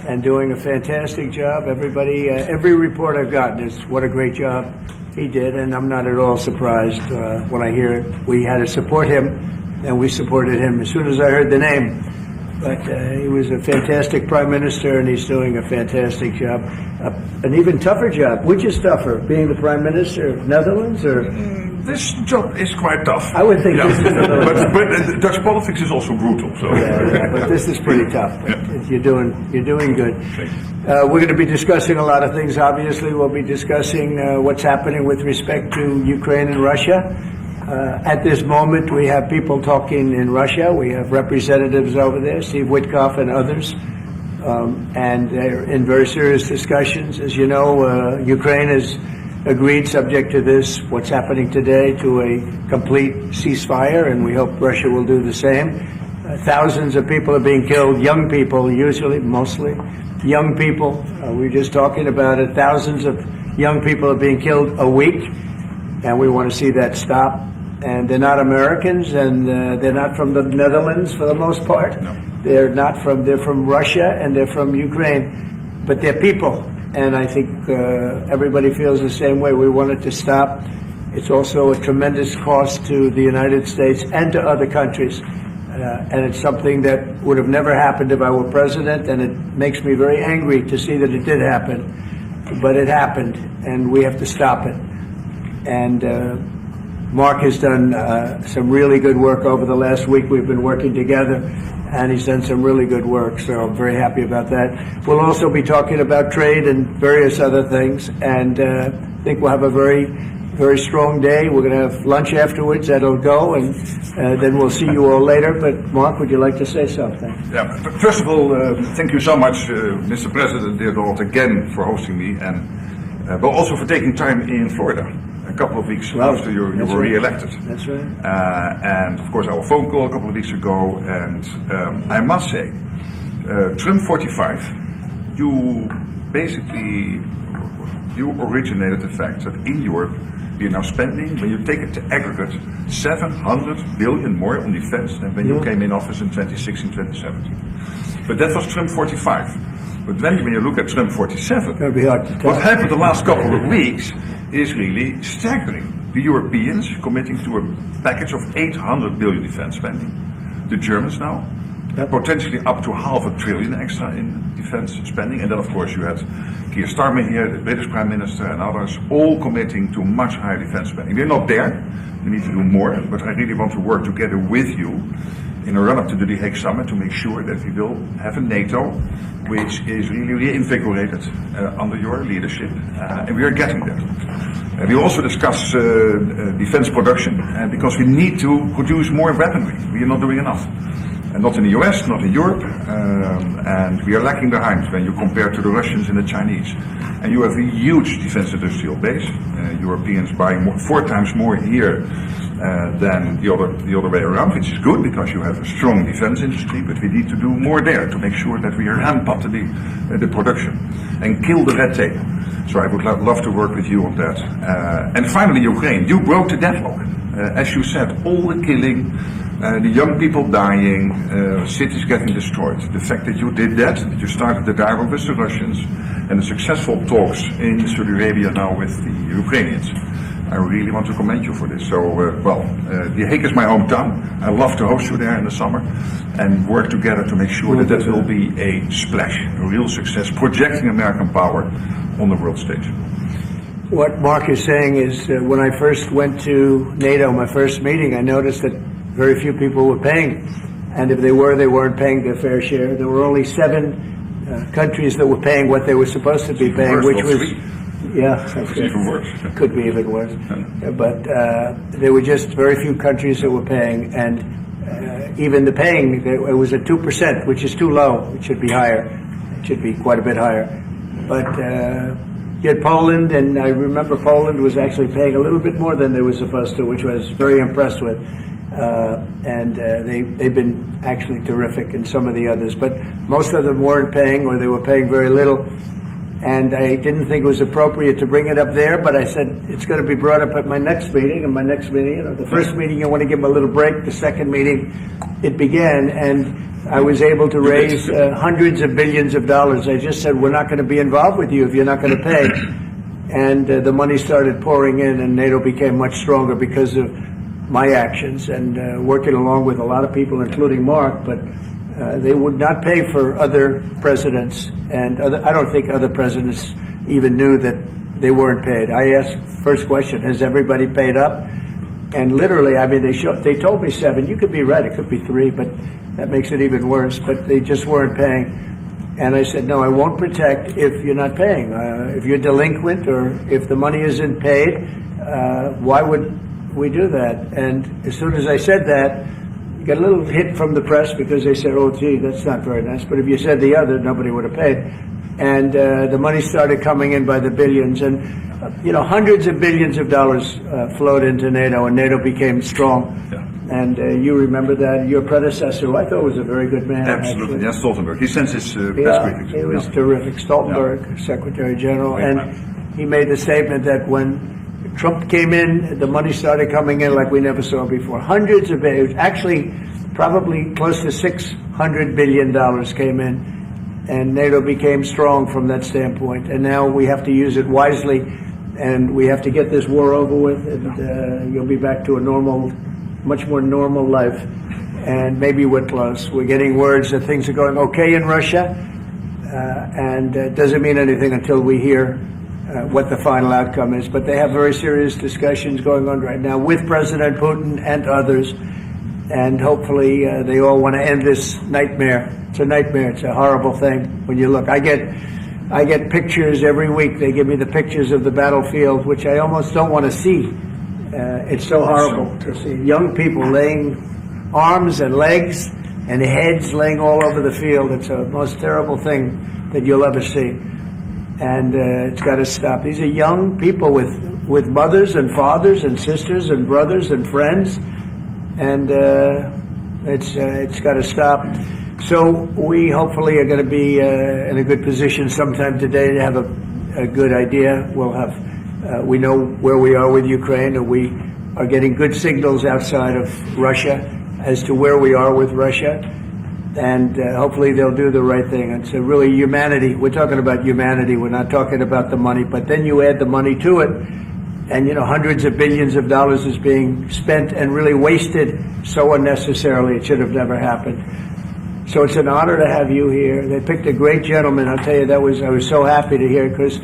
and doing a fantastic job. Everybody, every report I've gotten is what a great job he did, and I'm not at all surprised when I hear it. We had to support him, and we supported him as soon as I heard the name. But he was a fantastic prime minister, and he's doing a fantastic job. An even tougher job. Which is tougher, being the prime minister of Netherlands or? This job is quite tough. I would think this is but Dutch politics is also brutal. So. Yeah, but this is pretty tough. You're doing good. We're going to be discussing a lot of things. Obviously, we'll be discussing what's happening with respect to Ukraine and Russia. At this moment, we have people talking in Russia. We have representatives over there, Steve Witkoff and others, and they're in very serious discussions. As you know, Ukraine has agreed, subject to this, what's happening today, to a complete ceasefire, and we hope Russia will do the same. Thousands of people are being killed, young people usually, mostly young people. We were just talking about it. Thousands of young people are being killed a week, and we want to see that stop. And they're not Americans, and they're not from the Netherlands for the most part. No. They're from Russia, and they're from Ukraine, but they're people. And I think everybody feels the same way. We want it to stop. It's also a tremendous cost to the United States and to other countries. And it's something that would have never happened if I were president, and it makes me very angry to see that it did happen. But it happened, and we have to stop it. And Mark has done some really good work over the last week. We've been working together, and he's done some really good work, so I'm very happy about that. We'll also be talking about trade and various other things, and I think we'll have a very strong day. We're going to have lunch afterwards. That'll go, and then we'll see you all later. But Mark, would you like to say something? Yeah. First of all, thank you so much, Mr. President, dear Lord, again for hosting me, and but also for taking time in Florida. A couple of weeks after you were re-elected. That's right. And of course our phone call a couple of weeks ago, and I must say, Trump 45, you originated the fact that in Europe we are now spending, when you take it to aggregate, 700 billion more on defense than when you came in office in 2016, 2017. But that was Trump 45. But then when you look at Trump 47, It'll be hard to tell. what happened the last couple of weeks is really staggering. The Europeans committing to a package of 800 billion defense spending. The Germans now, potentially up to $500 billion extra in defense spending. And then of course you had Keir Starmer here, the British Prime Minister, and others, all committing to much higher defense spending. We're not there, we need to do more, but I really want to work together with you in a run-up to the The Hague Summit to make sure that we will have a NATO which is really reinvigorated under your leadership, and we are getting there. We also discuss defense production, because we need to produce more weaponry. We are not doing enough. And not in the US, not in Europe, and we are lacking behind when you compare to the Russians and the Chinese. And you have a huge defense industrial base. Europeans buying 4 times more here than the other way around, which is good because you have a strong defense industry, but we need to do more there to make sure that we ramp up the production and kill the red tape. So I would love to work with you on that. And finally, Ukraine, you broke the deadlock. As you said, all the killing, the young people dying, cities getting destroyed. The fact that you did that you started the dialogue with the Russians, and the successful talks in Saudi Arabia now with the Ukrainians. I really want to commend you for this. So, The Hague is my hometown. I love to host you there in the summer and work together to make sure that will be a splash, a real success, projecting American power on the world stage. What Mark is saying is when I first went to NATO, my first meeting, I noticed that very few people were paying. And if they were, they weren't paying their fair share. There were only 7 countries that were paying what they were supposed to be paying, which was... Yeah, even worse. Could be even worse. But there were just very few countries that were paying, and even the paying, it was at 2%, which is too low. It should be higher. It should be quite a bit higher. But you had Poland, and I remember Poland was actually paying a little bit more than they were supposed to, which I was very impressed with. They've been actually terrific, and some of the others. But most of them weren't paying, or they were paying very little. And I didn't think it was appropriate to bring it up there, but I said it's going to be brought up at my next meeting. And my next meeting, the first meeting, you want to give them a little break. The second meeting, it began, and I was able to raise hundreds of billions of dollars. I just said, we're not going to be involved with you if you're not going to pay. And the money started pouring in, and NATO became much stronger because of my actions and working along with a lot of people, including Mark, but they would not pay for other presidents, and I don't think other presidents even knew that they weren't paid. I asked, first question, has everybody paid up? And literally, I mean, they told me 7. You could be right, it could be 3, but that makes it even worse. But they just weren't paying. And I said, no, I won't protect if you're not paying. If you're delinquent or if the money isn't paid, why would we do that? And as soon as I said that, got a little hit from the press because they said, oh, gee, that's not very nice. But if you said the other, nobody would have paid. And the money started coming in by the billions. And, hundreds of billions of dollars flowed into NATO, and NATO became strong. Yeah. And you remember that. Your predecessor, who I thought was a very good man. Absolutely. Actually. Yeah, Stoltenberg. He sends his press Yeah, greetings. he was terrific. Stoltenberg, Secretary General. Great And man. he made the statement that when Trump came in, the money started coming in like we never saw before. Hundreds of billions, actually probably close to $600 billion came in, and NATO became strong from that standpoint. And now we have to use it wisely, and we have to get this war over with, and you'll be back to a normal, much more normal life. And maybe we're close. We're getting words that things are going okay in Russia, and it doesn't mean anything until we hear what the final outcome is. But they have very serious discussions going on right now with President Putin and others, and hopefully they all want to end this nightmare. It's a nightmare. It's a horrible thing when you look. I get pictures every week. They give me the pictures of the battlefield, which I almost don't want to see. It's so horrible to see young people laying arms and legs and heads laying all over the field. It's the most terrible thing that you'll ever see. And it's got to stop. These are young people with mothers and fathers and sisters and brothers and friends, and it's got to stop. So we hopefully are going to be in a good position sometime today to have a good idea. We'll have we know where we are with Ukraine, and we are getting good signals outside of Russia as to where we are with Russia. And hopefully they'll do the right thing. It's really humanity. We're talking about humanity. We're not talking about the money. But then you add the money to it, and hundreds of billions of dollars is being spent and really wasted so unnecessarily. It should have never happened. So it's an honor to have you here. They picked a great gentleman. I'll tell you, I was so happy to hear, because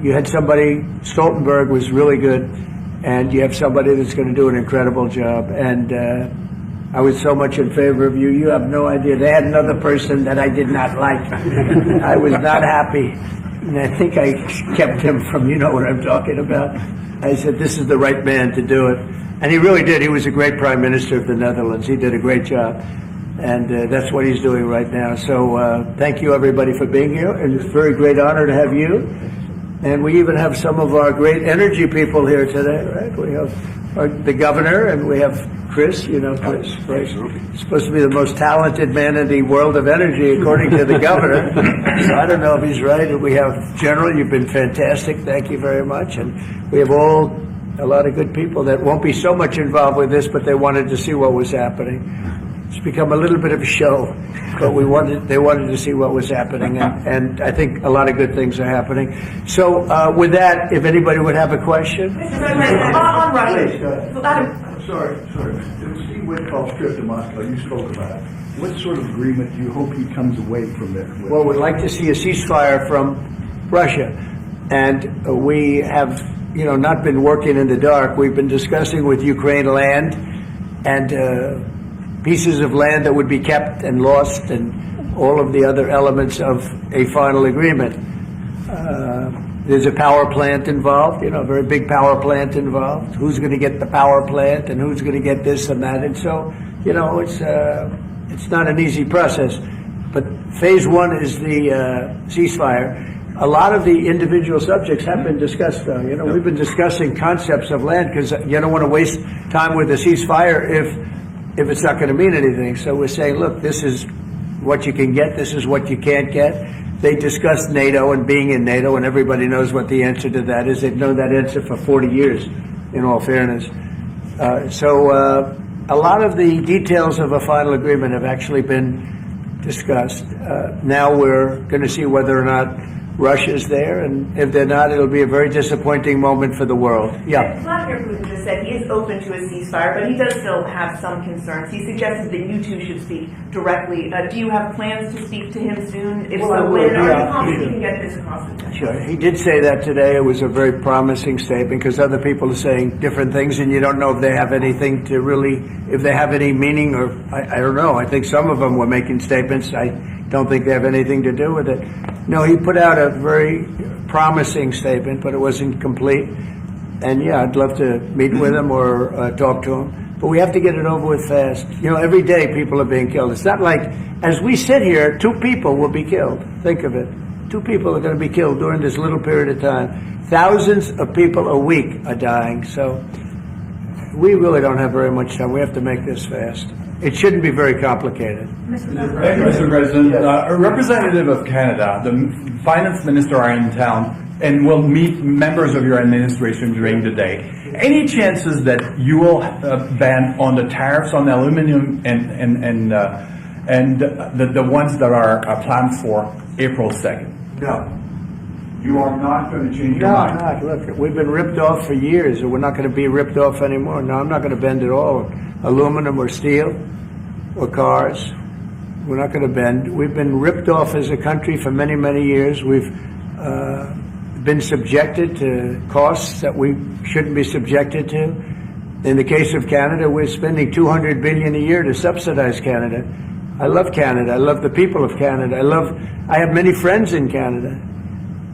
you had somebody. Stoltenberg was really good, and you have somebody that's going to do an incredible job. And I was so much in favor of you. You have no idea. They had another person that I did not like. I was not happy. And I think I kept him from, you know what I'm talking about. I said, this is the right man to do it. And he really did. He was a great prime minister of the Netherlands. He did a great job. And that's what he's doing right now. So thank you, everybody, for being here. And it's a very great honor to have you. And we even have some of our great energy people here today, right? We have the governor, and we have Chris, Chris. He's supposed to be the most talented man in the world of energy, according to the governor. So I don't know if he's right. And we have General, you've been fantastic. Thank you very much. And we have a lot of good people that won't be so much involved with this, but they wanted to see what was happening. It's become a little bit of a show, but they wanted to see what was happening, and I think a lot of good things are happening. So with that, if anybody would have a question. On Russia. Sorry. Steve Witkoff's trip to Moscow, you spoke about it. What sort of agreement do you hope he comes away from there with? Well, we'd like to see a ceasefire from Russia, and we have, not been working in the dark. We've been discussing with Ukraine land and pieces of land that would be kept and lost, and all of the other elements of a final agreement. There's a power plant involved, a very big power plant involved. Who's going to get the power plant, and who's going to get this and that? And so, it's not an easy process. But phase one is the ceasefire. A lot of the individual subjects have been discussed, though. We've been discussing concepts of land, because you don't want to waste time with a ceasefire if it's not going to mean anything. So we're saying, look, this is what you can get, this is what you can't get. They discussed NATO and being in NATO, and everybody knows what the answer to that is. They've known that answer for 40 years, in all fairness. A lot of the details of a final agreement have actually been discussed. Now we're going to see whether or not Russia's there, and if they're not, it'll be a very disappointing moment for the world. Yeah. Vladimir Putin just said he is open to a ceasefire, but he does still have some concerns. He suggested that you two should speak directly. Do you have plans to speak to him soon? If Well, I so, will, when? Are yeah. you confident you can get this across the country? Sure. He did say that today. It was a very promising statement because other people are saying different things, and you don't know if they have anything to really, if they have any meaning, or I don't know. I think some of them were making statements. I don't think they have anything to do with it. No, he put out a very promising statement, but it wasn't complete. And yeah, I'd love to meet with him or talk to him. But we have to get it over with fast. You know, every day people are being killed. It's not like, as we sit here, 2 people will be killed. Think of it. 2 people are going to be killed during this little period of time. Thousands of people a week are dying. So we really don't have very much time. We have to make this fast. It shouldn't be very complicated. Thank you, Mr. President. A representative of Canada, the finance minister, are in town and will meet members of your administration during the day. Any chances that you will ban on the tariffs on aluminum and the ones that are planned for April 2nd? No. You are not going to change your No, mind? not. Look, we've been ripped off for years, and we're not going to be ripped off anymore. No, I'm not going to bend at all. Aluminum or steel or cars, we're not going to bend. We've been ripped off as a country for many, many years. We've been subjected to costs that we shouldn't be subjected to. In the case of Canada, we're spending $200 billion a year to subsidize Canada. I love Canada. I love the people of Canada. I have many friends in Canada.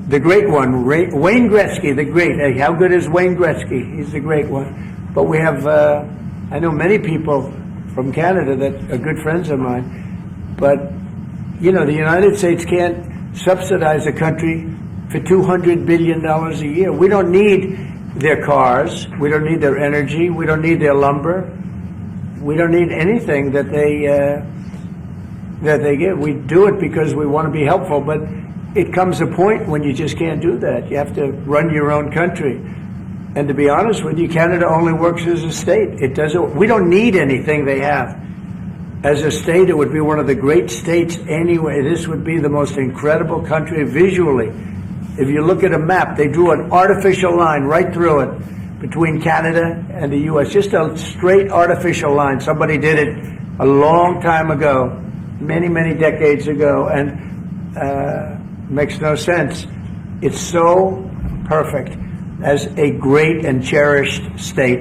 The great one, Wayne Gretzky, the great. Hey, how good is Wayne Gretzky? He's the great one. But we have, I know many people from Canada that are good friends of mine. But, you know, the United States can't subsidize a country for $200 billion a year. We don't need their cars. We don't need their energy. We don't need their lumber. We don't need anything that they give. We do it because we want to be helpful, but it comes a point when you just can't do that. You have to run your own country. And to be honest with you, Canada only works as a state. It doesn't. We don't need anything they have. As a state, it would be one of the great states anyway. This would be the most incredible country visually. If you look at a map, they drew an artificial line right through it between Canada and the U.S. Just a straight artificial line. Somebody did it a long time ago, many, many decades ago, and makes no sense. It's so perfect as a great and cherished state.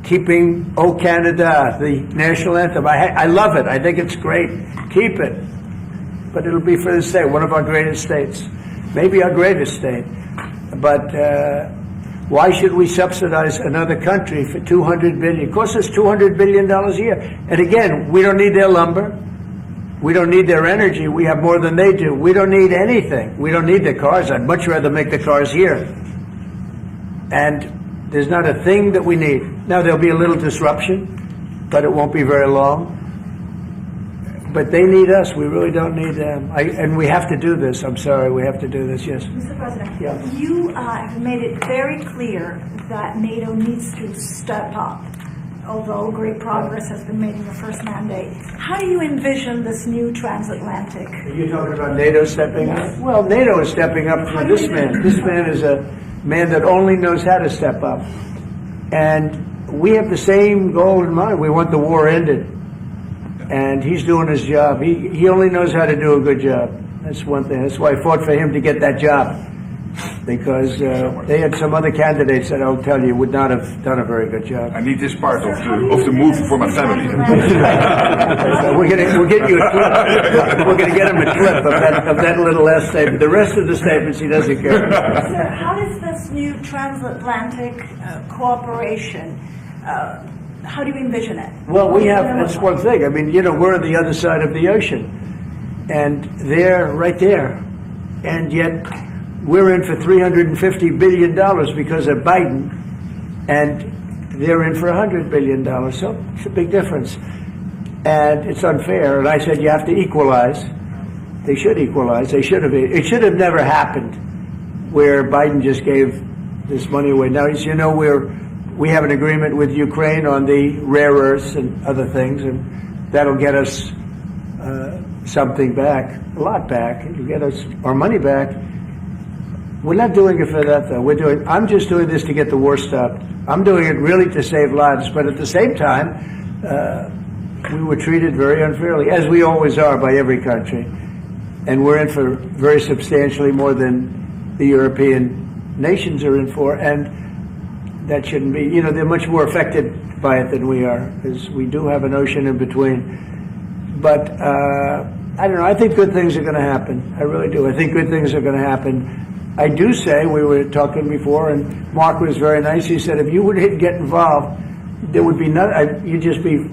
Keeping "O Canada," the national anthem. I love it. I think it's great. Keep it. But it'll be for the state, one of our greatest states. Maybe our greatest state. But why should we subsidize another country for $200 billion? It costs us $200 billion a year. And again, we don't need their lumber. We don't need their energy. We have more than they do. We don't need anything. We don't need their cars. I'd much rather make the cars here. And there's not a thing that we need. Now, there'll be a little disruption, but it won't be very long. But they need us. We really don't need them. And we have to do this. I'm sorry. We have to do this, yes. Mr. President, Yeah. you have made it very clear that NATO needs to step up, although great progress has been made in the first mandate. How do you envision this new transatlantic? Are you talking about NATO stepping up? Well, NATO is stepping up for this man. This man is a man that only knows how to step up. And we have the same goal in mind. We want the war ended. And he's doing his job. He only knows how to do a good job. That's one thing. That's why I fought for him to get that job. Because they had some other candidates that I'll tell you would not have done a very good job. I need this part of the move for my family. We're gonna get you a clip. We're gonna get him a clip of that little last statement. The rest of the statements he doesn't care. So how does this new transatlantic cooperation, how do you envision it? Well, that's one thing. I mean, you know, we're on the other side of the ocean. And they're right there. And yet, we're in for $350 billion because of Biden. And they're in for $100 billion. So it's a big difference. and it's unfair. And I said, you have to equalize. They should equalize. They should have. It should have never happened where Biden just gave this money away. Now, as you know, we have an agreement with Ukraine on the rare earths and other things, and that'll get us something back, a lot back. It'll get us our money back. We're not doing it for that, though. I'm just doing this to get the war stopped. I'm doing it really to save lives, but at the same time, we were treated very unfairly, as we always are by every country. And we're in for very substantially more than the European nations are in for, and that shouldn't be. You know, they're much more affected by it than we are, because we do have an ocean in between. But I don't know. I think good things are going to happen. I really do. I think good things are going to happen. I do say, we were talking before, and Mark was very nice. He said, if you would get involved, there would be you'd just be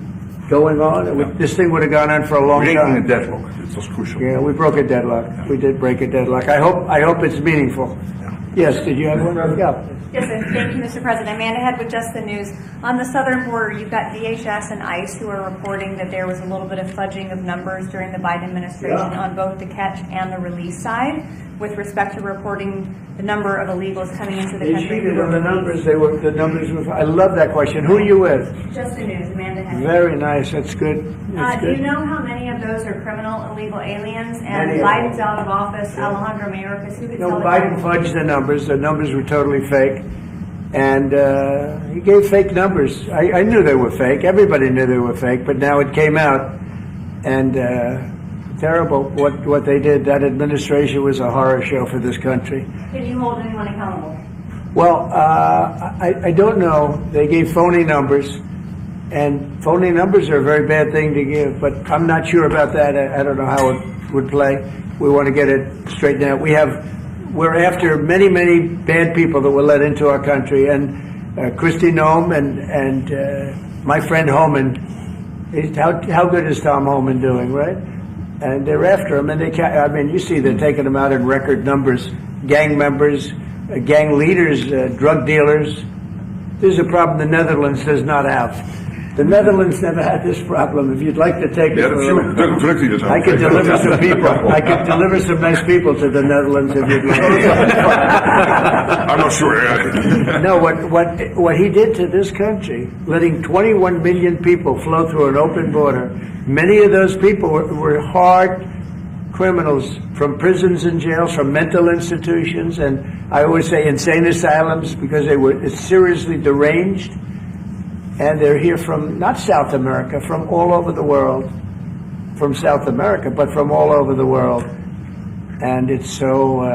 going on. This thing would have gone on for a long Breaking time. a deadlock. It was crucial. Yeah, we broke a deadlock. We did break a deadlock. I hope it's meaningful. Yes, did you have one? Yeah. Yes, sir. Thank you, Mr. President. Amanda Head with Just the News. On the southern border, you've got DHS and ICE who are reporting that there was a little bit of fudging of numbers during the Biden administration on both the catch and the release side with respect to reporting the number of illegals coming into the They country. cheated on the numbers. The numbers were. I love that question. Who are you with? Just the News, Amanda Head. Very nice. That's good. That's Do you good. know how many of those are criminal illegal aliens? Many And of Biden's out of office. Alejandro Mayorkas, who could No, tell the Biden difference? fudged the numbers. The numbers were totally fake. And he gave fake numbers. I knew they were fake. Everybody knew they were fake. But now it came out. And terrible what they did. That administration was a horror show for this country. Can you hold anyone accountable? Well, I don't know. They gave phony numbers. And phony numbers are a very bad thing to give. But I'm not sure about that. I don't know how it would play. We want to get it straightened out. We're after many, many bad people that were let into our country, and Kristi Noem and my friend Homan. How good is Tom Homan doing, right? And they're after him, and you see they're taking him out in record numbers. Gang members, gang leaders, drug dealers. There's a problem the Netherlands does not have. The Netherlands never had this problem. If you'd like to take it, I could deliver some people. I could deliver some nice people to the Netherlands if you'd like. I'm not sure. No, what he did to this country, letting 21 million people flow through an open border. Many of those people were hard criminals from prisons and jails, from mental institutions, and I always say insane asylums, because they were seriously deranged. And they're here from, not South America, from all over the world. From South America, but from all over the world. And it's so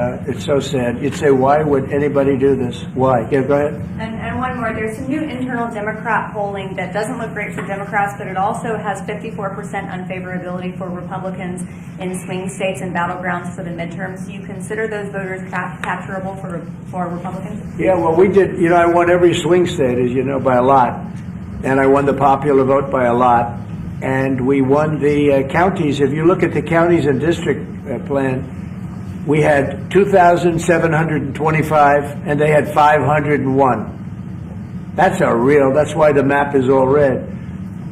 sad. You'd say, why would anybody do this? Why? Yeah, go ahead. And one more, there's some new internal Democrat polling that doesn't look great for Democrats, but it also has 54% unfavorability for Republicans in swing states and battlegrounds for the midterms. Do you consider those voters capturable for Republicans? Yeah, well, we did. You know, I won every swing state, as you know, by a lot. And I won the popular vote by a lot. And we won the counties. If you look at the counties and district plan, we had 2,725, and they had 501. That's why the map is all red.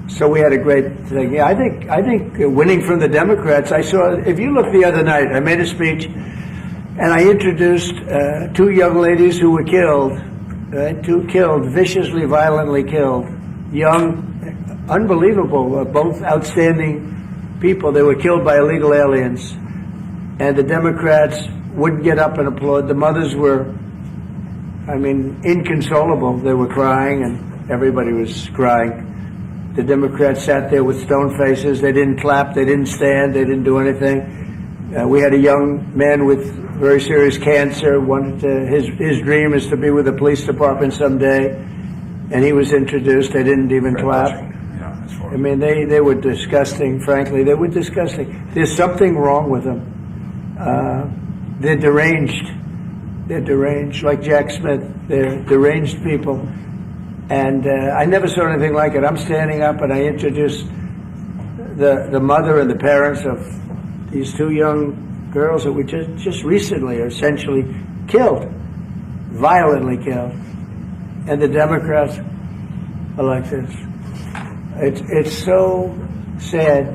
So we had a great thing. Yeah, I think winning from the Democrats, if you look the other night, I made a speech, and I introduced two young ladies who were killed, viciously, violently killed. Young, unbelievable, both outstanding people. They were killed by illegal aliens. And the Democrats wouldn't get up and applaud. The mothers were, inconsolable. They were crying, and everybody was crying. The Democrats sat there with stone faces. They didn't clap. They didn't stand. They didn't do anything. We had a young man with very serious cancer. His dream is to be with the police department someday. And he was introduced. They didn't even clap. They were disgusting, frankly. They were disgusting. There's something wrong with them. They're deranged. They're deranged, like Jack Smith. They're deranged people. And I never saw anything like it. I'm standing up and I introduced the mother and the parents of these two young girls that were just recently essentially killed, violently killed. And the Democrats are like this. It's so sad.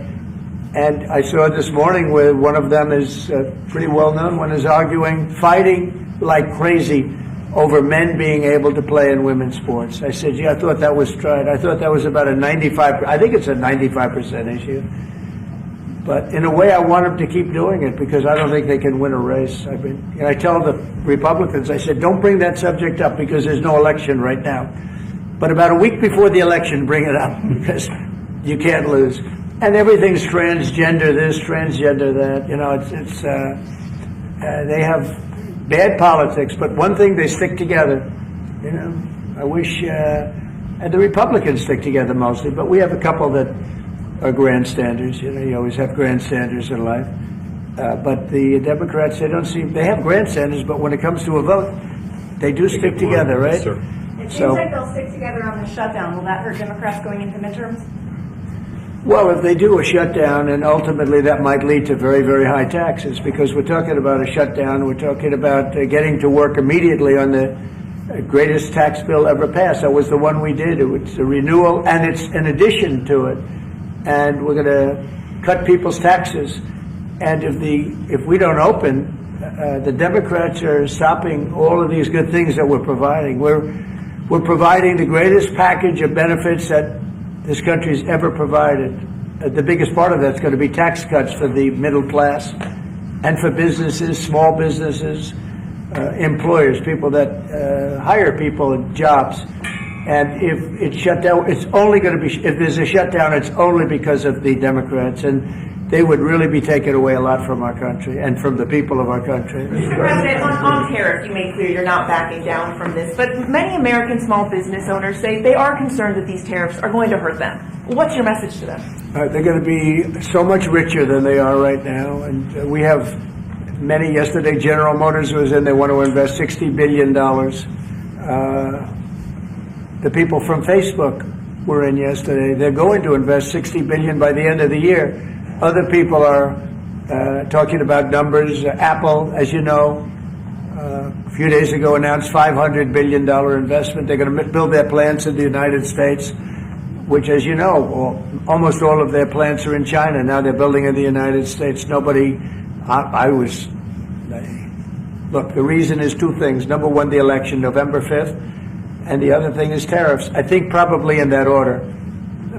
And I saw this morning where one of them is pretty well known, one is arguing, fighting like crazy over men being able to play in women's sports. I said, I thought that was tried. I thought that was about a 95%, I think it's a 95% issue. But in a way, I want them to keep doing it because I don't think they can win a race. I tell the Republicans, I said, don't bring that subject up because there's no election right now. But about a week before the election, bring it up because you can't lose. And everything's transgender this, transgender that. They have bad politics, but one thing, they stick together. I wish, and the Republicans stick together mostly, but we have a couple that are grandstanders. You always have grandstanders in life. But the Democrats, they have grandstanders, but when it comes to a vote, they do stick together, right? Sure. It seems like they'll stick together on the shutdown. Will that hurt Democrats going into midterms? Well, if they do a shutdown, and ultimately that might lead to very, very high taxes, because we're talking about a shutdown, we're talking about getting to work immediately on the greatest tax bill ever passed. That was the one we did. It was a renewal, and it's an addition to it. And we're going to cut people's taxes. And if we don't open, the Democrats are stopping all of these good things that we're providing. We're providing the greatest package of benefits that this country's ever provided. The biggest part of that's going to be tax cuts for the middle class and for businesses, small businesses, employers, people that hire people in jobs. And if it's shut down, it's only going to be, if there's a shutdown, it's only because of the Democrats. And they would really be taking away a lot from our country and from the people of our country. Mr. President, on tariffs, you made clear you're not backing down from this, but many American small business owners say they are concerned that these tariffs are going to hurt them. What's your message to them? They're going to be so much richer than they are right now. And we have many. Yesterday, General Motors was in. They want to invest $60 billion. The people from Facebook were in yesterday. They're going to invest $60 billion by the end of the year. Other people are talking about numbers. Apple, as you know, a few days ago announced $500 billion investment. They're going to build their plants in the United States, which, as you know, almost all of their plants are in China. Now they're building in the United States. Look, the reason is two things. Number one, the election, November 5th, and the other thing is tariffs. I think probably in that order.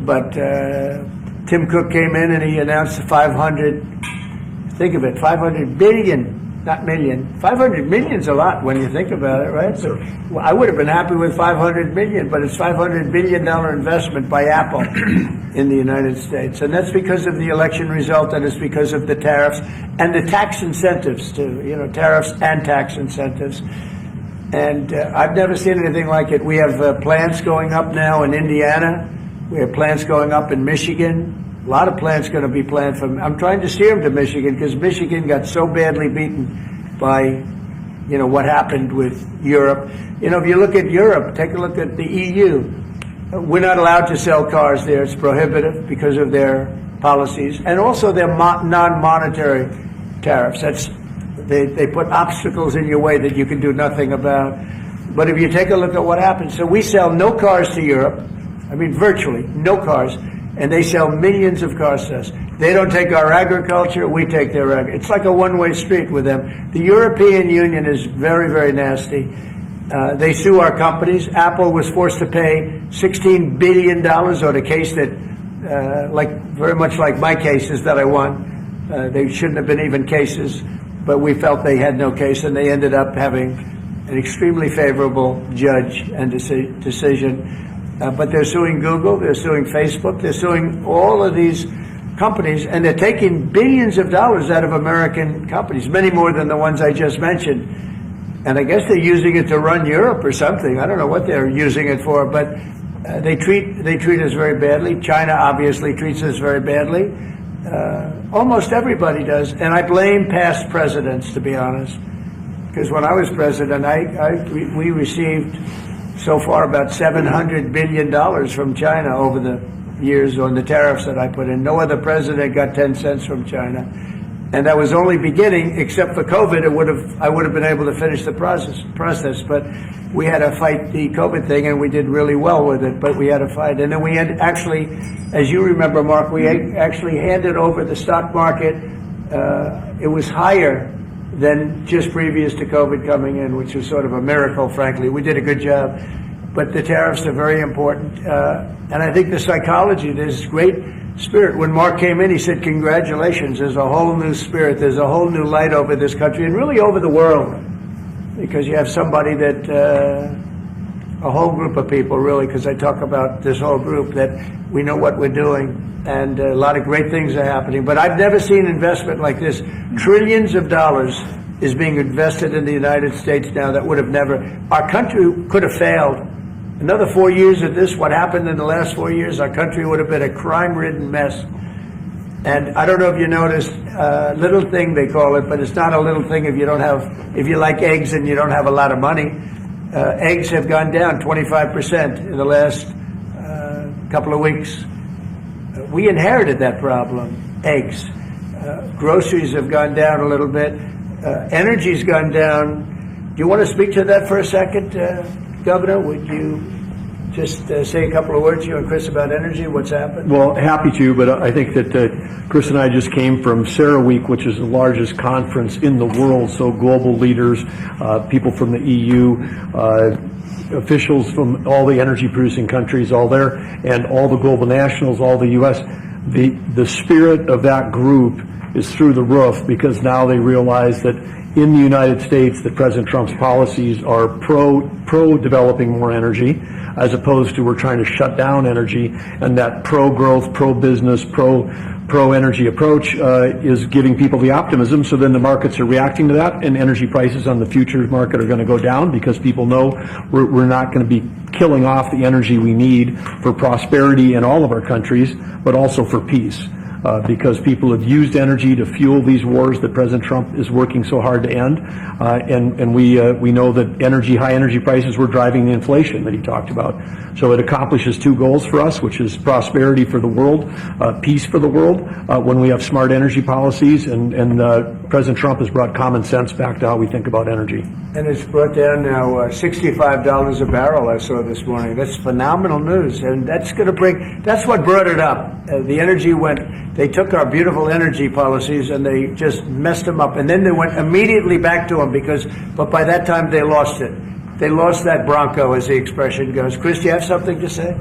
But Tim Cook came in and he announced 500 billion, not million. 500 million's a lot when you think about it, right? So, well, I would have been happy with 500 million, but it's $500 billion investment by Apple in the United States. And that's because of the election result, and it's because of the tariffs and the tax incentives too, tariffs and tax incentives. And I've never seen anything like it. We have plants going up now in Indiana. We have plants going up in Michigan. A lot of plants going to be planned from. I'm trying to steer them to Michigan because Michigan got so badly beaten by, what happened with Europe. If you look at Europe, take a look at the EU. We're not allowed to sell cars there. It's prohibitive because of their policies and also their non-monetary tariffs. They put obstacles in your way that you can do nothing about. But if you take a look at what happens, so we sell no cars to Europe. I mean, virtually no cars, and they sell millions of cars to us. They don't take our agriculture, we take their agriculture. It's like a one-way street with them. The European Union is very, very nasty. They sue our companies. Apple was forced to pay $16 billion on a case that, very much like my cases that I won. They shouldn't have been even cases, but we felt they had no case, and they ended up having an extremely favorable judge and decision. But they're suing Google, they're suing Facebook, they're suing all of these companies, and they're taking billions of dollars out of American companies, many more than the ones I just mentioned. And I guess they're using it to run Europe or something. I don't know what they're using it for, but they treat us very badly. China obviously treats us very badly. Almost everybody does, and I blame past presidents, to be honest. Because when I was president, we received so far about $700 billion from China over the years on the tariffs that I put in. No other president got 10 cents from China. And that was only beginning, except for COVID, I would have been able to finish the process. But we had to fight the COVID thing, and we did really well with it, but we had to fight. And then we had actually, as you remember, Mark, we actually handed over the stock market. It was higher than just previous to COVID coming in, which was sort of a miracle, frankly. We did a good job. But the tariffs are very important. And I think the psychology, there's great spirit. When Mark came in, he said, congratulations, there's a whole new spirit, there's a whole new light over this country, and really over the world. Because you have somebody that, a whole group of people, really, because I talk about this whole group, that we know what we're doing, and a lot of great things are happening. But I've never seen investment like this. Trillions of dollars is being invested in the United States now that would have never, our country could have failed. Another 4 years of this, what happened in the last 4 years, our country would have been a crime-ridden mess. And I don't know if you noticed, little thing they call it, but it's not a little thing if you like eggs and you don't have a lot of money. Eggs have gone down 25% in the last couple of weeks. We inherited that problem, eggs. Groceries have gone down a little bit. Energy's gone down. Do you want to speak to that for a second, Governor? Would you just say a couple of words, you and Chris, about energy, what's happened? Well, happy to, but I think that Chris and I just came from CERAWeek, which is the largest conference in the world, so global leaders, people from the EU, officials from all the energy-producing countries, all there, and all the global nationals, all the U.S. The spirit of that group is through the roof, because now they realize that in the United States that President Trump's policies are pro-developing more energy, as opposed to we're trying to shut down energy, and that pro-growth, pro-business, pro-energy approach is giving people the optimism. So then the markets are reacting to that, and energy prices on the futures market are going to go down, because people know we're not going to be killing off the energy we need for prosperity in all of our countries, but also for peace. Because people have used energy to fuel these wars that President Trump is working so hard to end, and we know that high energy prices were driving the inflation that he talked about. So it accomplishes two goals for us, which is prosperity for the world, peace for the world, when we have smart energy policies, and President Trump has brought common sense back to how we think about energy. And it's brought down now $65 a barrel, I saw this morning. That's phenomenal news, and that's going to that's what brought it up. The energy they took our beautiful energy policies and they just messed them up, and then they went immediately back to them, but by that time they lost it. They lost that Bronco, as the expression goes. Chris, do you have something to say?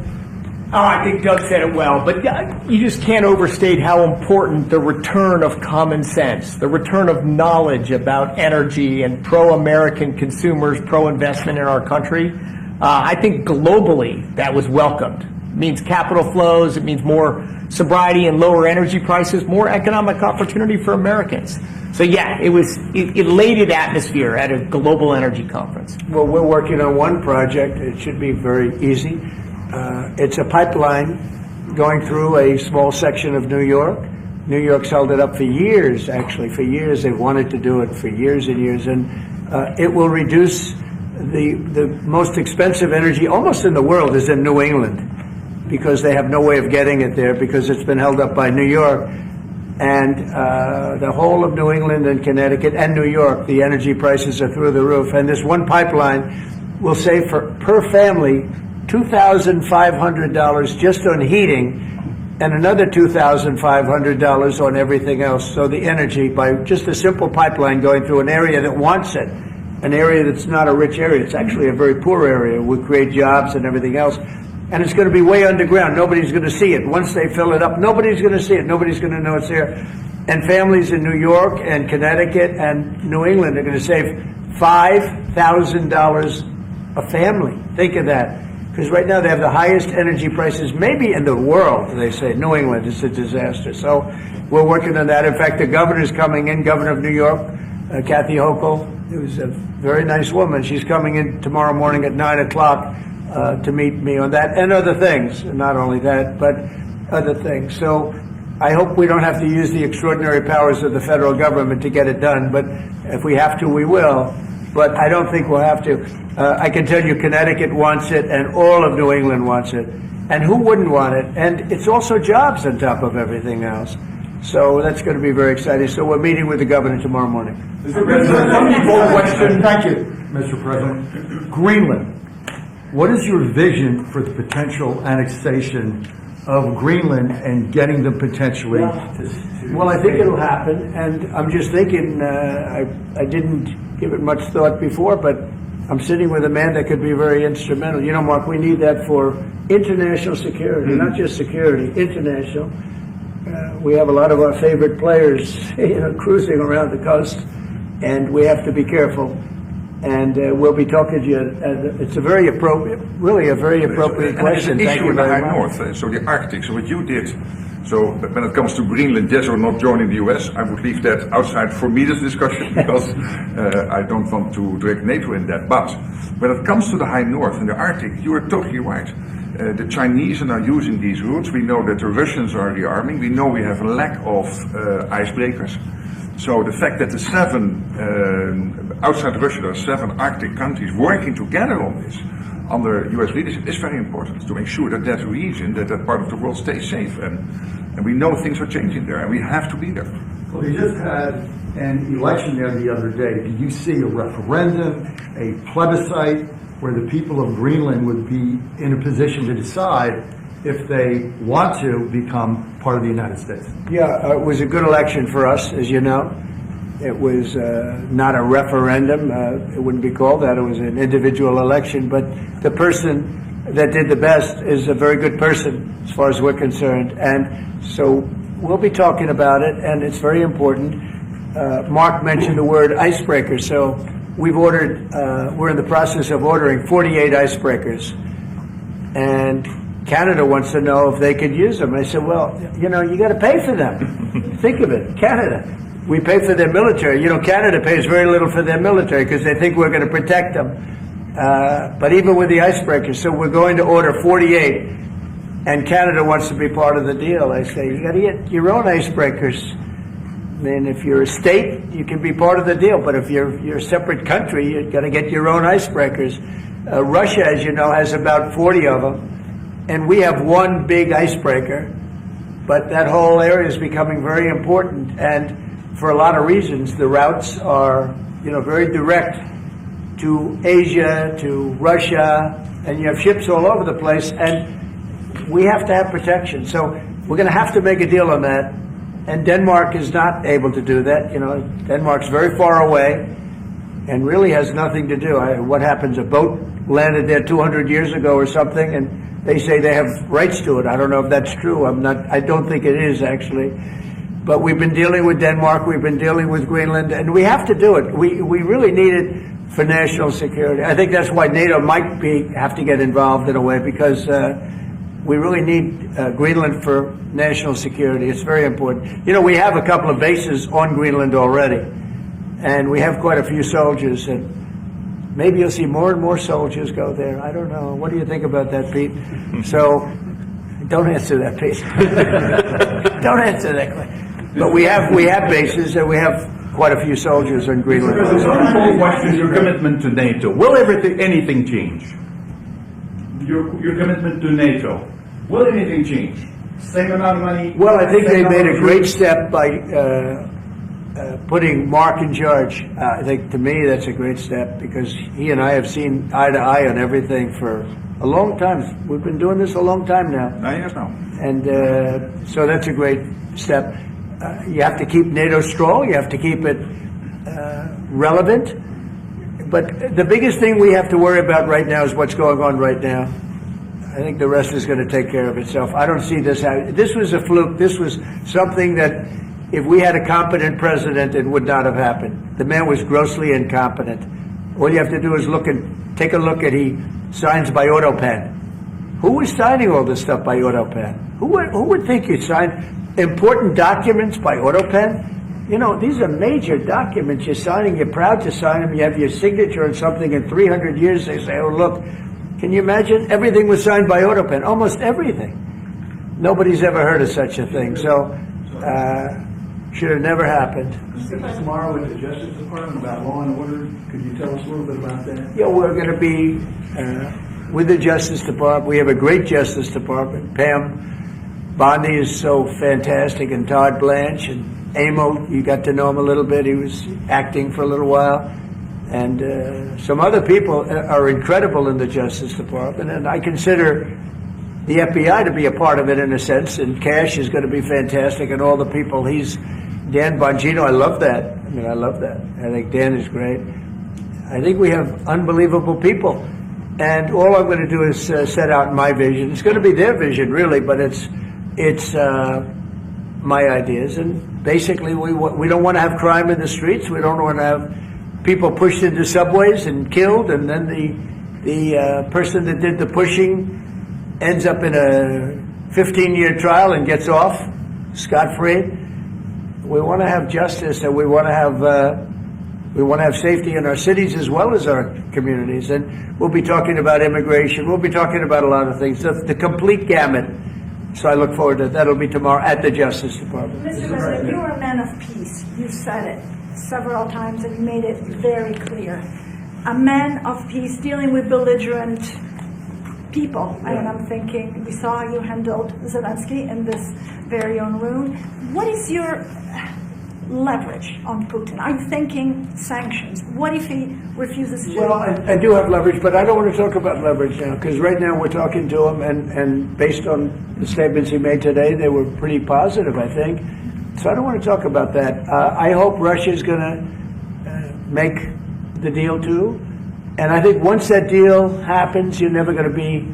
Oh, I think Doug said it well, but you just can't overstate how important the return of common sense, the return of knowledge about energy and pro-American consumers, pro-investment in our country. I think globally that was welcomed. It means capital flows, it means more sobriety and lower energy prices, more economic opportunity for Americans. So yeah, it elated atmosphere at a global energy conference. Well, we're working on one project. It should be very easy. It's a pipeline going through a small section of New York. New York's held it up for years, actually. For years, they've wanted to do it for years and years. And it will reduce the most expensive energy almost in the world is in New England, because they have no way of getting it there, because it's been held up by New York. And the whole of New England and Connecticut and New York, the energy prices are through the roof. And this one pipeline will save per family $2,500 just on heating, and another $2,500 on everything else. So the energy, by just a simple pipeline going through an area that wants it, an area that's not a rich area, it's actually a very poor area, will create jobs and everything else. And it's going to be way underground. Nobody's going to see it. Once they fill it up, nobody's going to see it. Nobody's going to know it's there. And families in New York and Connecticut and New England are going to save $5,000 a family. Think of that. Because right now they have the highest energy prices maybe in the world, they say. New England is a disaster. So we're working on that. In fact, the governor's coming in, Governor of New York, Kathy Hochul, who's a very nice woman. She's coming in tomorrow morning at 9 o'clock to meet me on that and other things. Not only that, but other things. So I hope we don't have to use the extraordinary powers of the federal government to get it done, but if we have to, we will. But I don't think we'll have to. I can tell you Connecticut wants it, and all of New England wants it. And who wouldn't want it? And it's also jobs on top of everything else. So that's going to be very exciting. So we're meeting with the governor tomorrow morning. Mr. President, one more question. Thank you, Mr. President. Greenland. What is your vision for the potential annexation of Greenland and getting them potentially to... Well, I think it'll happen, and I'm just thinking, I didn't give it much thought before, but I'm sitting with a man that could be very instrumental. You know, Mark, we need that for international security, not just security, international. We have a lot of our favorite players, cruising around the coast, and we have to be careful. And we'll be talking to you. It's a very appropriate, really a very appropriate question. There's an Thank issue you in the very high much. north, so the Arctic. So what you did. So when it comes to Greenland, yes or not joining the US, I would leave that outside for me this discussion because I don't want to drag NATO in that. But when it comes to the high north and the Arctic, you are totally right. The Chinese are now using these routes. We know that the Russians are rearming. We know we have a lack of icebreakers. So the fact that the outside Russia, there are 7 Arctic countries working together on this under US leadership is very important to make sure that that region, that part of the world stays safe. And we know things are changing there and we have to be there. Well, we just had an election there the other day. Do you see a referendum, a plebiscite, where the people of Greenland would be in a position to decide if they want to become part of the United States? Yeah, it was a good election for us, as you know. It was not a referendum. It wouldn't be called that. It was an individual election. But the person that did the best is a very good person, as far as we're concerned. And so we'll be talking about it, and it's very important. Mark mentioned the word icebreaker. So we've ordered, we're in the process of ordering 48 icebreakers. And Canada wants to know if they could use them. I said, well, you got to pay for them. Think of it, Canada. We pay for their military. Canada pays very little for their military because they think we're going to protect them. But even with the icebreakers, so we're going to order 48, and Canada wants to be part of the deal. I say, you got to get your own icebreakers. I mean, if you're a state, you can be part of the deal. But if you're a separate country, you've got to get your own icebreakers. Russia, as you know, has about 40 of them, and we have one big icebreaker. But that whole area is becoming very important, and for a lot of reasons, the routes are, very direct to Asia, to Russia, and you have ships all over the place, and we have to have protection. So we're going to have to make a deal on that, and Denmark is not able to do that. Denmark's very far away and really has nothing to do. What happens? A boat landed there 200 years ago or something, and they say they have rights to it. I don't know if that's true. I don't think it is, actually. But we've been dealing with Denmark, we've been dealing with Greenland, and we have to do it. We really need it for national security. I think that's why NATO might have to get involved in a way, because we really need Greenland for national security. It's very important. We have a couple of bases on Greenland already, and we have quite a few soldiers, and maybe you'll see more and more soldiers go there. I don't know. What do you think about that, Pete? So, don't answer that, Pete. Don't answer that question. But we have bases, and we have quite a few soldiers in Greenland. One question: your commitment to NATO. Will anything change? Your commitment to NATO. Will anything change? Same amount of money? Well, I think they made a great step by putting Mark in charge. I think, to me, that's a great step, because he and I have seen eye to eye on everything for a long time. We've been doing this a long time now. 9 years now. And so that's a great step. You have to keep NATO strong. You have to keep it relevant. But the biggest thing we have to worry about right now is what's going on right now. I think the rest is going to take care of itself. I don't see this happening. This was a fluke. This was something that, if we had a competent president, it would not have happened. The man was grossly incompetent. All you have to do is take a look at, he signs by AutoPen. Who was signing all this stuff by AutoPen? Who would think you'd sign important documents by AutoPen? These are major documents you're signing. You're proud to sign them. You have your signature on something. In 300 years, they say, oh, look, can you imagine? Everything was signed by AutoPen. Almost everything. Nobody's ever heard of such a thing. So, should have never happened. Tomorrow with the Justice Department about law and order. Could you tell us a little bit about that? Yeah, we're going to be with the Justice Department. We have a great Justice Department. Pam Bondi is so fantastic, and Todd Blanche, and Emil, you got to know him a little bit. He was acting for a little while. And some other people are incredible in the Justice Department, and I consider the FBI to be a part of it in a sense, and Cash is going to be fantastic, and all the people. Dan Bongino, I love that. I mean, I love that. I think Dan is great. I think we have unbelievable people, and all I'm going to do is set out my vision. It's going to be their vision, really, but it's my ideas, and basically we don't want to have crime in the streets. We don't want to have people pushed into subways and killed, and then the person that did the pushing ends up in a 15-year trial and gets off scot-free. We want to have justice, and we want to have safety in our cities as well as our communities. And we'll be talking about immigration. We'll be talking about a lot of things, the complete gamut. So I look forward to that. That'll be tomorrow at the Justice Department. Mr. President, you're a man of peace. You said it several times and you made it very clear. A man of peace dealing with belligerent people. Yeah. And I'm thinking, we saw how you handled Zelensky in this very own room. What is your leverage on Putin? Are you thinking sanctions? What if he refuses to? Well, I do have leverage, but I don't want to talk about leverage now, because right now we're talking to him, and based on the statements he made today, they were pretty positive, I think. So I don't want to talk about that. I hope Russia's going to make the deal too. And I think once that deal happens, you're never going to be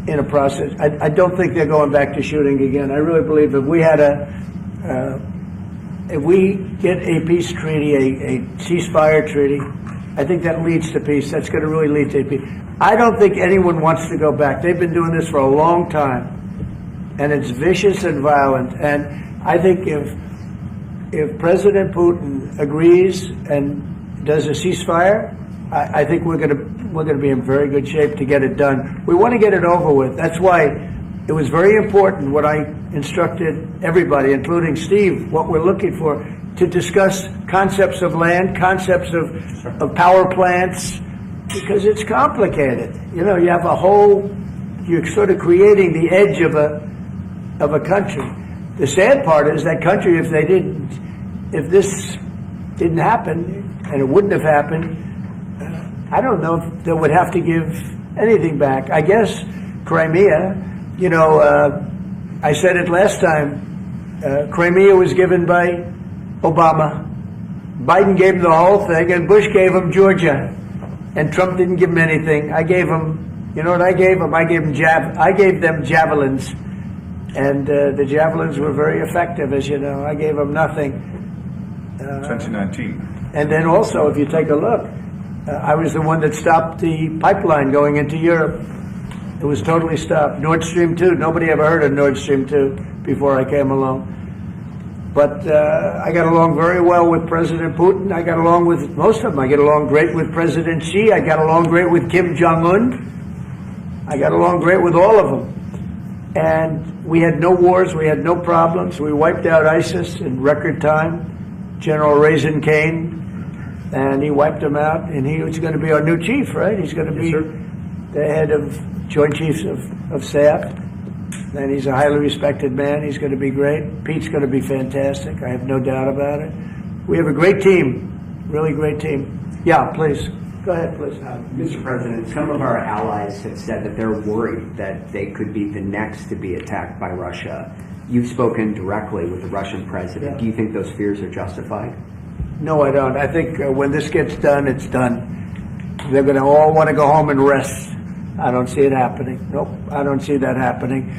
in a process. I don't think they're going back to shooting again. I really believe if we had if we get a peace treaty, a ceasefire treaty, I think that leads to peace. That's going to really lead to peace. I don't think anyone wants to go back. They've been doing this for a long time, and it's vicious and violent. And I think if President Putin agrees and does a ceasefire, I think we're going to be in very good shape to get it done. We want to get it over with. That's why it was very important what I instructed everybody, including Steve, what we're looking for, to discuss concepts of land, concepts of power plants, because it's complicated. You know, you have you're sort of creating the edge of a country. The sad part is that country, if this didn't happen, and it wouldn't have happened, I don't know if they would have to give anything back. I guess Crimea, I said it last time, Crimea was given by Obama. Biden gave him the whole thing, and Bush gave him Georgia. And Trump didn't give him anything. I gave him, you know what I gave him? I gave them javelins. And the javelins were very effective, as you know. I gave them nothing. 2019. And then also, if you take a look, I was the one that stopped the pipeline going into Europe. It was totally stopped. Nord Stream 2, nobody ever heard of Nord Stream 2 before I came along. But I got along very well with President Putin. I got along with most of them. I get along great with President Xi. I got along great with Kim Jong-un. I got along great with all of them. And we had no wars. We had no problems. We wiped out ISIS in record time. General Raisin Kane, and he wiped them out. And he was going to be our new chief, right? He's going to be the head of Joint Chiefs of Staff. And he's a highly respected man. He's going to be great. Pete's going to be fantastic. I have no doubt about it. We have a great team, really great team. Yeah, please. Go ahead, please. Mr. President, some of our allies have said that they're worried that they could be the next to be attacked by Russia. You've spoken directly with the Russian president. Yeah. Do you think those fears are justified? No, I don't. I think when this gets done, it's done. They're going to all want to go home and rest. I don't see it happening. Nope, I don't see that happening.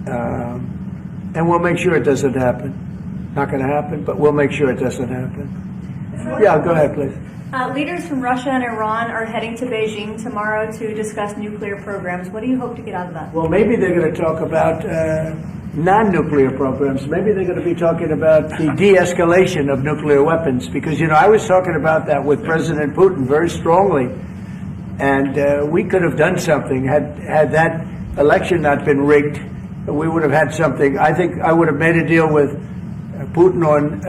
And we'll make sure it doesn't happen. Not going to happen, but we'll make sure it doesn't happen. Yeah, go ahead, please. Leaders from Russia and Iran are heading to Beijing tomorrow to discuss nuclear programs. What do you hope to get out of that? Well, maybe they're going to talk about non-nuclear programs. Maybe they're going to be talking about the de-escalation of nuclear weapons, because, I was talking about that with President Putin very strongly, and we could have done something had that election not been rigged. We would have had something. I think I would have made a deal with Putin on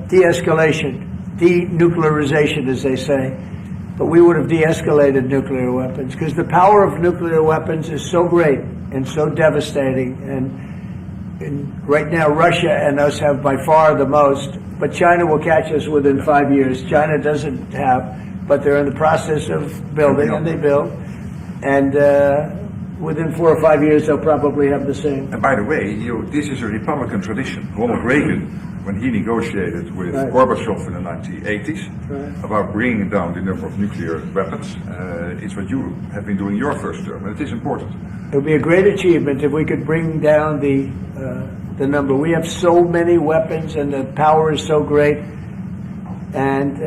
de-escalation, denuclearization, as they say. But we would have de-escalated nuclear weapons, because the power of nuclear weapons is so great and so devastating. And right now, Russia and us have by far the most, but China will catch us within 5 years. China doesn't have, but they're in the process of building, and they build. And within 4 or 5 years, they'll probably have the same. And by the way, this is a Republican tradition. Ronald Reagan, when he negotiated with Gorbachev in the 1980s about bringing down the number of nuclear weapons, it's what you have been doing your first term, and it is important. It would be a great achievement if we could bring down the number. We have so many weapons, and the power is so great. And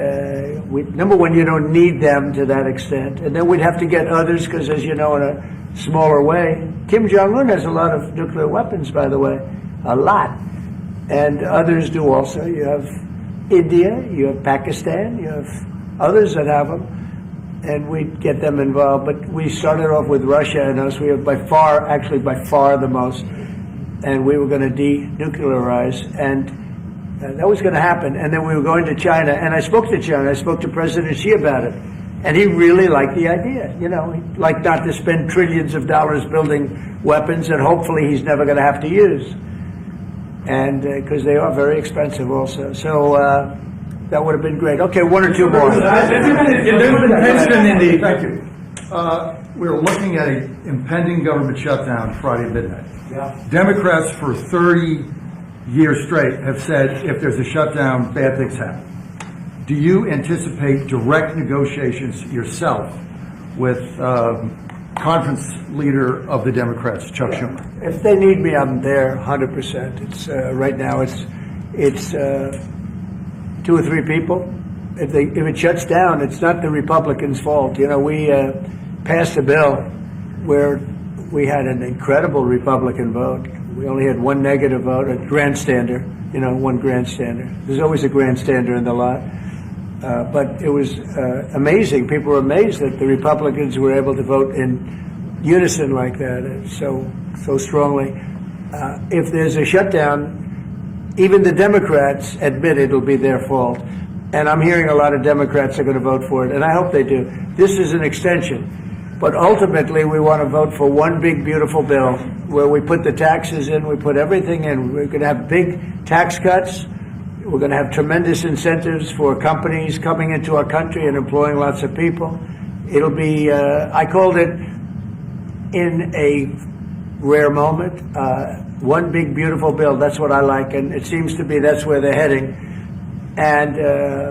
number one, you don't need them to that extent. And then we'd have to get others, because as you know, in a smaller way, Kim Jong-un has a lot of nuclear weapons, by the way, a lot. And others do also. You have India, you have Pakistan, you have others that have them. And we'd get them involved. But we started off with Russia and us. We have by far the most. And we were going to denuclearize. And that was going to happen. And then we were going to China. And I spoke to China. I spoke to President Xi about it. And he really liked the idea. You know, he'd like not to spend trillions of dollars building weapons that hopefully he's never going to have to use. And because they are very expensive also. So that would have been great. Okay, one or two more. There's been tension in the... Thank you. We're looking at an impending government shutdown Friday midnight. Yeah. Democrats for 30 years straight have said if there's a shutdown, bad things happen. Do you anticipate direct negotiations yourself with conference leader of the Democrats, Chuck Schumer? If they need me, I'm there 100%. It's right now. It's 2 or 3 people. If it shuts down, it's not the Republicans' fault. You know, we passed a bill where we had an incredible Republican vote. We only had 1 negative vote, a grandstander. You know, 1 grandstander. There's always a grandstander in the lot. But it was amazing. People were amazed that the Republicans were able to vote in unison like that, so strongly. If there's a shutdown, even the Democrats admit it'll be their fault. And I'm hearing a lot of Democrats are going to vote for it, and I hope they do. This is an extension. But ultimately, we want to vote for one big, beautiful bill where we put the taxes in, we put everything in. We're going to have big tax cuts. We're going to have tremendous incentives for companies coming into our country and employing lots of people. It'll be, I called it, in a rare moment, one big beautiful bill. That's what I like, and it seems to be that's where they're heading. And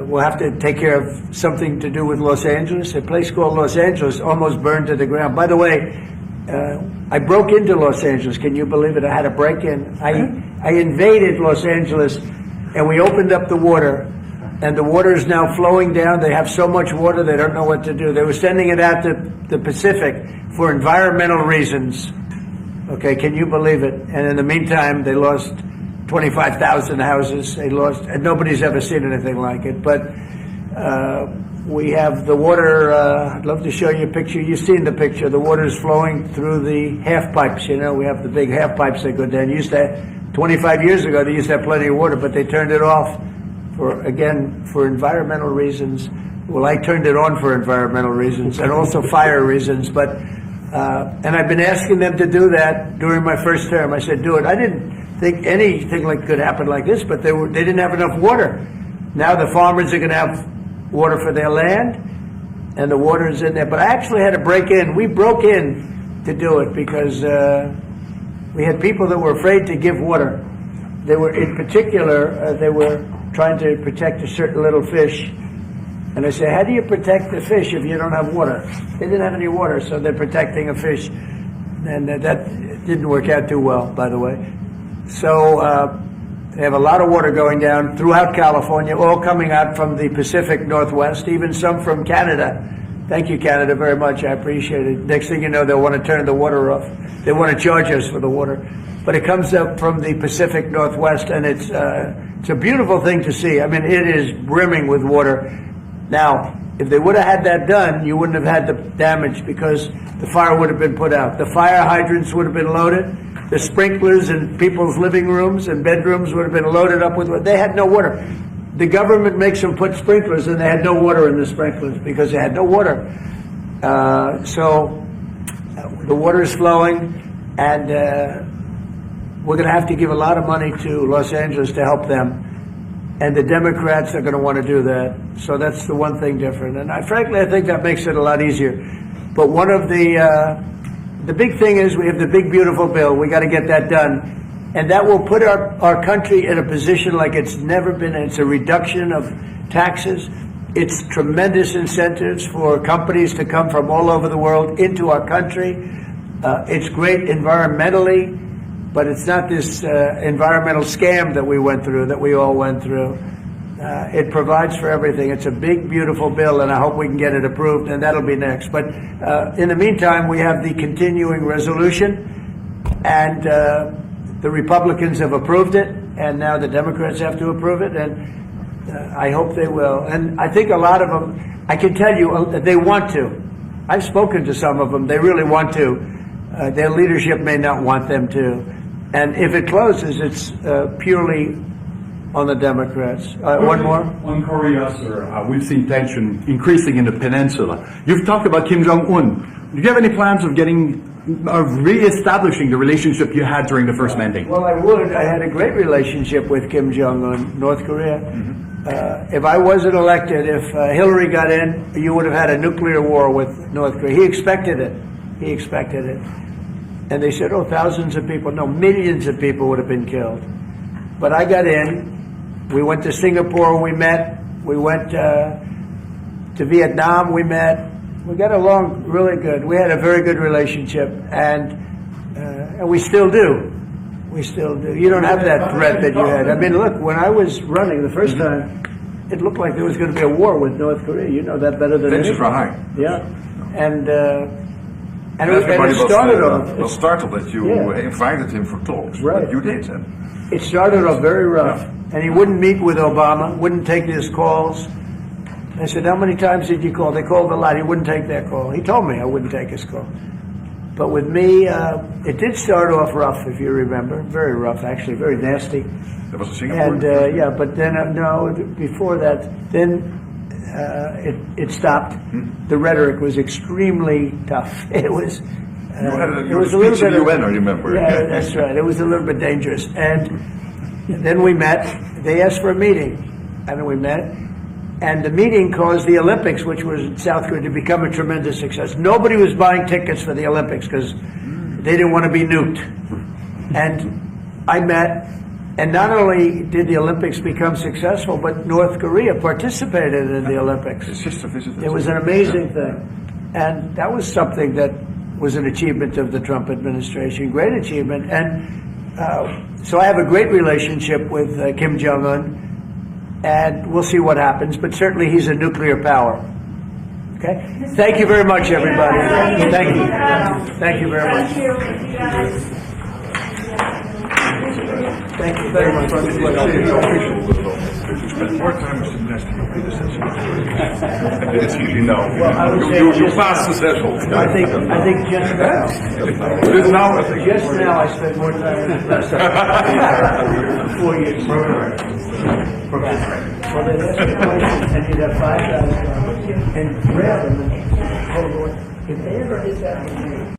we'll have to take care of something to do with Los Angeles. A place called Los Angeles almost burned to the ground. By the way, I broke into Los Angeles. Can you believe it? I had a break-in. I invaded Los Angeles, and we opened up the water, and the water is now flowing down. They have so much water, they don't know what to do. They were sending it out to the Pacific for environmental reasons. Okay, can you believe it? And in the meantime, they lost 25,000 houses. They lost, and nobody's ever seen anything like it. But we have the water. I'd love to show you a picture. You've seen the picture. The water is flowing through the half pipes. You know, we have the big half pipes that go down. 25 years ago, they used to have plenty of water, but they turned it off for environmental reasons. Well, I turned it on for environmental reasons and also fire reasons. But and I've been asking them to do that during my first term. I said, do it. I didn't think anything like could happen like this, but they didn't have enough water. Now the farmers are going to have water for their land, and the water is in there. But I actually had to break in. We broke in to do it because we had people that were afraid to give water. They were, in particular, they were trying to protect a certain little fish. And I said, how do you protect the fish if you don't have water? They didn't have any water, so they're protecting a fish. And that didn't work out too well, by the way. So they have a lot of water going down throughout California, all coming out from the Pacific Northwest, even some from Canada. Thank you, Canada, very much. I appreciate it. Next thing you know, they'll want to turn the water off. They want to charge us for the water. But it comes up from the Pacific Northwest, and it's a beautiful thing to see. I mean, it is brimming with water. Now, if they would have had that done, you wouldn't have had the damage because the fire would have been put out. The fire hydrants would have been loaded. The sprinklers in people's living rooms and bedrooms would have been loaded up with water. They had no water. The government makes them put sprinklers, and they had no water in the sprinklers because they had no water. So the water is flowing, and we're going to have to give a lot of money to Los Angeles to help them. And the Democrats are going to want to do that. So that's the one thing different. And frankly, I think that makes it a lot easier. But one of the big thing is we have the big, beautiful bill. We got to get that done. And that will put our country in a position like it's never been. It's a reduction of taxes. It's tremendous incentives for companies to come from all over the world into our country. It's great environmentally. But it's not this environmental scam that we went through, that we all went through. It provides for everything. It's a big, beautiful bill, and I hope we can get it approved, and that'll be next. But in the meantime, we have the continuing resolution, and the Republicans have approved it, and now the Democrats have to approve it, and I hope they will. And I think a lot of them, I can tell you, they want to. I've spoken to some of them. They really want to. Their leadership may not want them to. And if it closes, it's purely on the Democrats. One more? On Korea, sir, we've seen tension increasing in the peninsula. You've talked about Kim Jong-un. Do you have any plans of re-establishing the relationship you had during the first mandate? Well, I would. I had a great relationship with Kim Jong-un, North Korea. If I wasn't elected, if Hillary got in, you would have had a nuclear war with North Korea. He expected it. He expected it. And they said, oh, thousands of people. No, millions of people would have been killed. But I got in. We went to Singapore, we met. We went to Vietnam, we met. We got along really good. We had a very good relationship. And we still do. We still do. You don't have that threat that you had. I mean, look, when I was running the first time, it looked like there was going to be a war with North Korea. You know that better than Tensions anyone. were high. Yeah. And Everybody it started off. was startled that you Yeah. invited him for talks. Right. But you did. It started off very rough, and he wouldn't meet with Obama, wouldn't take his calls. I said, how many times did you call? They called a lot. He wouldn't take their call. He told me I wouldn't take his call. But with me, it did start off rough, if you remember. Very rough, actually, very nasty. That was in Singapore. And yeah, but then, no, before that, then it stopped. The rhetoric was extremely tough. It was. You was a little bit. UN, I remember. Yeah, that's right. It was a little bit dangerous. And then we met. They asked for a meeting, and then we met. And the meeting caused the Olympics, which was in South Korea, to become a tremendous success. Nobody was buying tickets for the Olympics because they didn't want to be nuked. And I met, and not only did the Olympics become successful, but North Korea participated in the Olympics. His sister visited. It was an amazing thing. And that was something that was an achievement of the Trump administration, great achievement. And so I have a great relationship with Kim Jong-un, and we'll see what happens, but certainly he's a nuclear power. Okay? Thank you very much, everybody. Thank you. Thank you very much. Thank you very much. You spent more time with the nest than your predecessor. It's really no. Well, I would say You just passed the threshold. I think just now I spent more time with the rest 4 years. Well, they asked me questions, and you'd have 5 guys and grab them and hold on. If they ever did that with me,